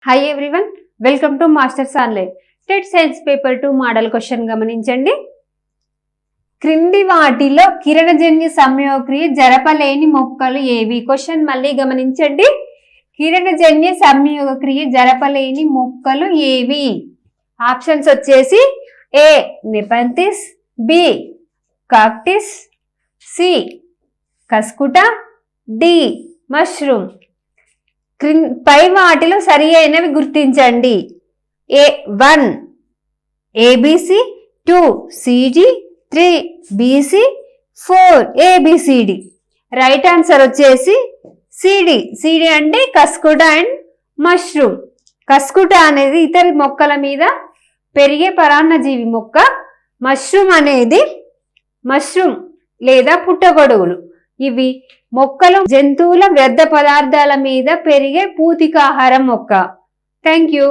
Hi everyone, welcome to masters online. State science paper 2 model question గమనించండి. క్రింది వాటిలో కిరణజన్య సంయోగక్రియ జరపలేని మొక్కలు ఏవి? క్వశ్చన్ మళ్ళీ గమనించండి. కిరణజన్య సంయోగక్రియ జరపలేని మొక్కలు ఏవి? ఆప్షన్స్ వచ్చేసి ఏ నెపంతిస్, బి కాక్టిస్, సి కస్కుటా, డి మష్రూమ్. పై వాటిలో సరి అయినవి గుర్తించండి. A1 ABC, 2 CD, 3 BC, 4 ABCD. Right answer వచ్చేసి సిడి. సిడి అంటే కస్కుటా అండ్ మష్రూమ్. కస్కుటా అనేది ఇతర మొక్కల మీద పెరిగే పరాన్నజీవి మొక్క. మష్రూమ్ అనేది మష్రూమ్ లేదా పుట్టగొడుగులు. ఇవి మొక్కలు, జంతువుల వ్యర్థ పదార్థాల మీద పెరిగే పూతికాహారం మొక్క. Thank you.